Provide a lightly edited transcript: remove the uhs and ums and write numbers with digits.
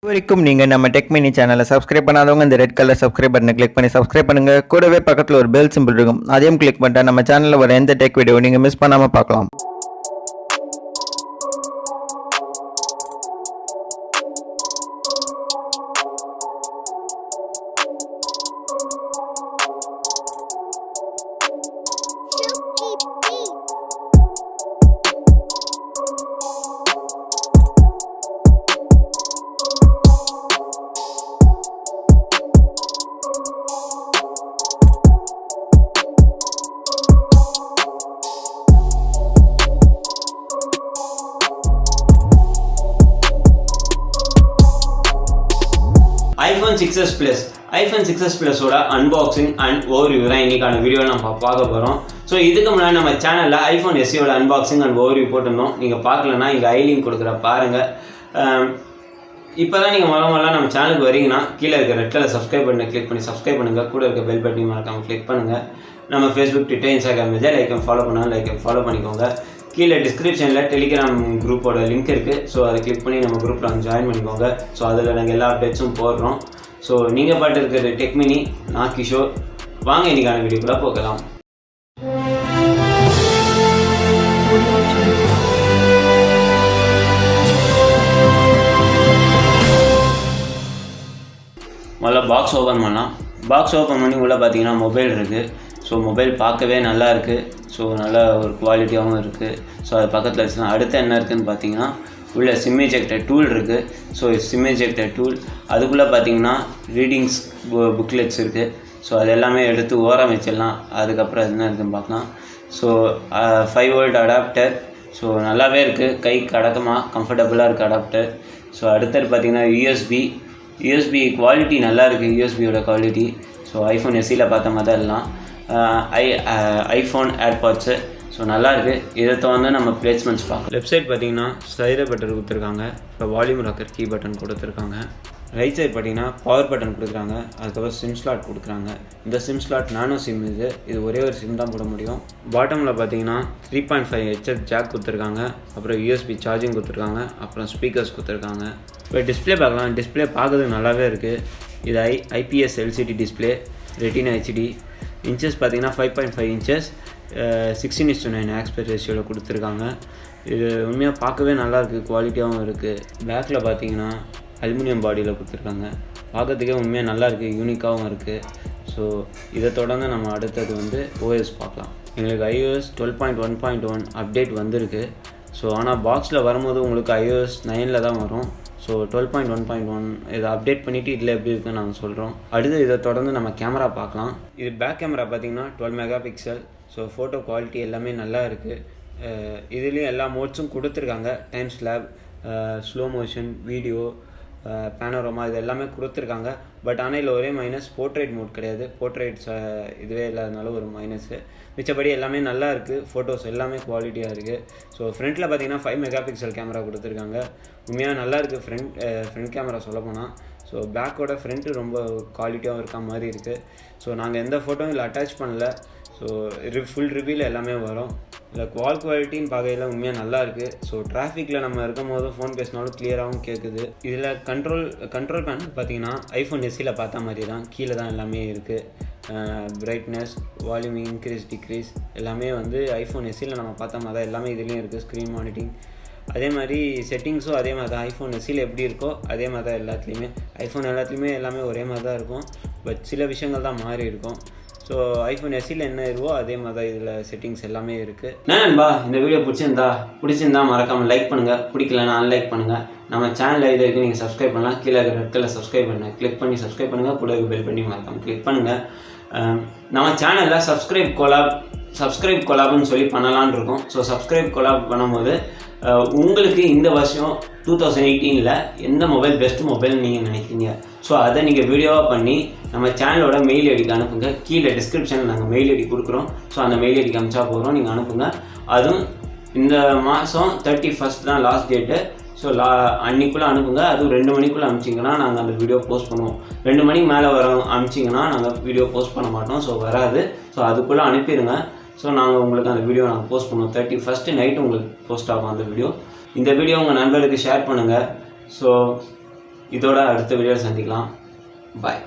இதுவரைக்கும் நீங்கள் நம்ம டெக் மினி சேனலை சப்ஸ்கிரைப் பண்ணாதவங்க இந்த ரெட் கலர் சப்ஸ்கிரைப் பட்டனை கிளிக் பண்ணி சப்ஸ்கிரைப் பண்ணுங்க. கூடவே பக்கத்தில் ஒரு பெல் சிம்பிள் இருக்கும், அதையும் கிளிக் பண்ணிட்டா நம்ம சேனலில் வர எந்த டெக் வீடியோ நீங்கள் மிஸ் பண்ணாமல் பார்க்கலாம். iPhone 6s Plus iPhone 6s Plus ஓட அன்பாக்சிங் அண்ட் ஓவர்வியூ தான் இன்னைக்கான வீடியோவில் நம்ம பார்க்க போகிறோம். ஸோ இதுக்கு முன்னாடி நம்ம சேனலில் iPhone SEயோட அன்பாக்சிங் அண்ட் ஓவர்வியூ போட்டிருந்தோம். நீங்கள் பார்க்கலன்னா இங்கே ஐ லிங்க் கொடுக்குற பாருங்கள். இப்போ தான் நீங்கள் முதல்ல நம்ம சேனலுக்கு வரீங்கன்னா கீழே இருக்க ரெட் கலர் சப்ஸ்கிரைப் பண்ணி கிளிக் பண்ணி சப்ஸ்கிரைப் பண்ணுங்கள். கூட இருக்க பெல் பட்டனை மறக்காமல் கிளிக் பண்ணுங்கள். நம்ம Facebook, Twitter, Instagram like follow பண்ணால் ஃபாலோ பண்ணிக்கோங்க. கீழே டிஸ்கிரிப்ஷனில் டெலிகிராம் குரூப்போட லிங்க் இருக்குது. ஸோ அதை கிளிக் பண்ணி நம்ம குரூப்பில் ஜாயின் பண்ணிக்கோங்க. ஸோ அதில் நாங்கள் எல்லா அப்டேட்ஸும் போடுறோம். ஸோ நீங்கள் பாட்டு இருக்கிற டெக் மினி, நான் கிஷோர். வாங்க இன்னைக்கான வீடியோக்குள்ளே போகலாம். முதல்ல பாக்ஸ் ஓப்பன் பண்ணலாம். பாக்ஸ் ஓப்பன் பண்ணி உள்ளே பார்த்தீங்கன்னா மொபைல் இருக்குது. ஸோ மொபைல் பார்க்கவே நல்லா இருக்குது. ஸோ நல்ல ஒரு குவாலிட்டியாகவும் இருக்குது. ஸோ அது பக்கத்தில் வச்சுக்கலாம். அடுத்து என்ன இருக்குதுன்னு பார்த்தீங்கன்னா உள்ள சிம் எஜெக்டர் டூல் இருக்குது. ஸோ சிம் எஜெக்டர் டூல் அதுக்குள்ளே பார்த்தீங்கன்னா ரீடிங்ஸ் புக்லெட்ஸ் இருக்குது. ஸோ அது எல்லாமே எடுத்து ஓரம் வச்சிடலாம். அதுக்கப்புறம் என்ன இருக்குதுன்னு பார்க்கலாம். So 5 volt adapter. ஸோ நல்லாவே இருக்குது, கைக்கு அடக்கமாக கம்ஃபர்டபுளாக இருக்குது அடாப்டர். ஸோ அடுத்தது பார்த்தீங்கன்னா யூஎஸ்பி குவாலிட்டி நல்லா இருக்குது. யூஎஸ்பியோட குவாலிட்டி ஸோ ஐஃபோன் எஸ்சியில் பார்த்த மாதிரி தான் எல்லாம். ஐஃபோன் ஏர்பாட்ஸு ஸோ நல்லாயிருக்கு. இதை வந்து நம்ம பிளேஸ்மெண்ட்ஸ் பார்க்கலாம். லெஃப்ட் சைட் பார்த்தீங்கன்னா ஸ்லைடர் பட்டன் கொடுத்துருக்காங்க. இப்போ வால்யூம் ராக்கர் கீ பட்டன் கொடுத்துருக்காங்க. ரைட் சைட் பார்த்தீங்கன்னா பவர் பட்டன் கொடுக்குறாங்க. அதுக்கப்புறம் சிம் ஸ்லாட் கொடுக்குறாங்க. இந்த சிம் ஸ்லாட் நானோ சிம் இது ஒரே ஒரு சிம் தான் போட முடியும். பாட்டமில் பார்த்தீங்கன்னா 3.5 HF ஜாக் கொடுத்துருக்காங்க. அப்புறம் யூஎஸ்பி சார்ஜிங் கொடுத்துருக்காங்க. அப்புறம் ஸ்பீக்கர்ஸ் கொடுத்துருக்காங்க. இப்போ டிஸ்பிளே பார்க்கலாம். டிஸ்பிளே பார்க்கறதுக்கு நல்லாவே இருக்குது. இது IPS LCD display, retina HD. Inches பார்த்தீங்கன்னா 5.5 inches, 16:9 ஆஸ்பெக்ட் ரேஷியோவில் கொடுத்துருக்காங்க. இது உண்மையாக பார்க்கவே நல்லாயிருக்கு, குவாலிட்டியாகவும் இருக்குது. பேக்கில் பார்த்தீங்கன்னா அலுமினியம் பாடியில் கொடுத்துருக்காங்க. பார்க்கறதுக்கே உண்மையாக நல்லாயிருக்கு, யூனிக்காகவும் இருக்குது. ஸோ இதை தொடர்ந்து நம்ம அடுத்தது OS பார்க்கலாம். எங்களுக்கு iOS 12.1.1 அப்டேட் வந்திருக்கு. ஸோ ஆனால் பாக்ஸில் வரும்போது உங்களுக்கு iOS 9 தான் வரும். ஸோ 12.1.1 இதை அப்டேட் பண்ணிவிட்டு இதில் எப்படி இருக்குன்னு நாங்கள் சொல்கிறோம். அடுத்து இதை தொடர்ந்து நம்ம கேமரா பார்க்கலாம். இது பேக் கேமரா பார்த்திங்கன்னா 12 மெகாபிக்சல். ஸோ ஃபோட்டோ குவாலிட்டி எல்லாமே நல்லா இருக்குது. இதுலேயும் எல்லா மோட்ஸும் கொடுத்துருக்காங்க. Time slab, slow motion, video, பேனோரமா இது எல்லாமே கொடுத்துருக்காங்க. பட் ஆனால் இதில் ஒரே மைனஸ் போர்ட்ரேட் மோட் கிடையாது. போர்ட்ரேட்ஸ் இதுவே இல்லாதனால ஒரு மைனஸு. மிச்சப்படி எல்லாமே நல்லா இருக்குது. ஃபோட்டோஸ் எல்லாமே குவாலிட்டியாக இருக்குது. ஸோ ஃப்ரண்ட்டில் பார்த்தீங்கன்னா 5 மெகாபிக்சல் கேமரா கொடுத்துருக்காங்க. உண்மையாக நல்லா இருக்குது ஃப்ரண்ட் கேமரா சொல்ல போனால். ஸோ பேக்கோட ஃப்ரண்ட்டு ரொம்ப குவாலிட்டியாகவும் இருக்க மாதிரி இருக்குது. ஸோ நாங்கள் எந்த ஃபோட்டோவும் இதில் அட்டாச் பண்ணல. ஸோ ஃபுல் ரிவ்யூவில் எல்லாமே வரும். இல்லை குவாலிட்டின்னு பார்க்கையில் உண்மையாக நல்லா இருக்குது. ஸோ டிராஃபிக்கில் நம்ம இருக்கும் போது ஃபோன் பேசினாலும் கிளியராகவும் கேட்குது. இதில் கண்ட்ரோல் பேனல் பார்த்தீங்கன்னா ஐஃபோன் எஸ்சியில் பார்த்த மாதிரி தான். கீழே தான் எல்லாமே இருக்குது. பிரைட்னஸ், வால்யூம் இன்க்ரீஸ் டிக்ரீஸ் எல்லாமே ஐஃபோன் எஸ்சியில் நம்ம பார்த்த மாதிரி தான் எல்லாமே இதுலேயும் இருக்குது. ஸ்க்ரீன் மானிட்டரிங் அதே மாதிரி, செட்டிங்ஸும் அதே மாதிரி தான். ஐஃபோன் எஸ்சியில் எப்படி இருக்கோ அதே மாதிரி தான் எல்லாத்துலேயுமே. ஐஃபோன் எல்லாத்துலேயுமே எல்லாமே ஒரே மாதிரி தான் இருக்கும். பட் சில விஷயங்கள் தான் மாறி இருக்கும். ஸோ ஐஃபோன் எஸ்சியில் என்ன இருக்கோ அதே மாதிரி தான் இதில் செட்டிங்ஸ் எல்லாமே இருக்குது. நண்பா, இந்த வீடியோ பிடிச்சிருந்தா மறக்காமல் லைக் பண்ணுங்கள். பிடிக்கலன்னா அன்லைக் பண்ணுங்கள். நம்ம சேனலில் இது வரைக்கும் நீங்கள் சப்ஸ்கிரைப் பண்ணலாம். கீழே இருக்கிற ரெட் கலர் சப்ஸ்கிரைப் பண்ண கிளிக் பண்ணி சப்ஸ்கிரைப் பண்ணுங்கள். கூட பெல் பண்ணி மறக்காமல் கிளிக் பண்ணுங்கள். நம்ம சேனலில் சப்ஸ்கிரைப் கொலாப்னு சொல்லி பண்ணலான்னு இருக்கோம். ஸோ சப்ஸ்கிரைப் கொலாப் பண்ணும்போது உங்களுக்கு இந்த வருஷம் 2018 எந்த மொபைல் பெஸ்ட் மொபைல்னு நீங்கள் நினைக்கிறீங்க? ஸோ அதை நீங்கள் வீடியோவாக பண்ணி நம்ம சேனலோட மெயில் ஐடிக்கு அனுப்புங்க. கீழே டிஸ்கிரிப்ஷனில் நாங்கள் மெயில் ஐடி கொடுக்குறோம். ஸோ அந்த மெயில் ஐடிக்கு அனுப்பிச்சா போகிறோம், நீங்கள் அனுப்புங்க. அதுவும் இந்த மாதம் 31 தான் லாஸ்ட் டேட்டு. ஸோ அன்றைக்குள்ளே அனுப்புங்க. அதுவும் 2 மணிக்குள்ளே அனுப்பிச்சிங்கன்னா நாங்கள் அந்த வீடியோ போஸ்ட் பண்ணுவோம். 2 மணிக்கு மேலே அனுப்பிச்சிங்கன்னா நாங்கள் வீடியோ போஸ்ட் பண்ண மாட்டோம். ஸோ வராது. ஸோ அதுக்குள்ளே அனுப்பிடுங்க. ஸோ நாங்கள் உங்களுக்கு அந்த வீடியோ நாங்கள் போஸ்ட் பண்ணுவோம். 31 நைட்டு உங்களுக்கு போஸ்ட் ஆகும் அந்த வீடியோ. இந்த வீடியோ உங்கள் நண்பர்களுக்கு ஷேர் பண்ணுங்கள். ஸோ இதோட அடுத்த வீடியோவில் சந்திக்கலாம். பாய்.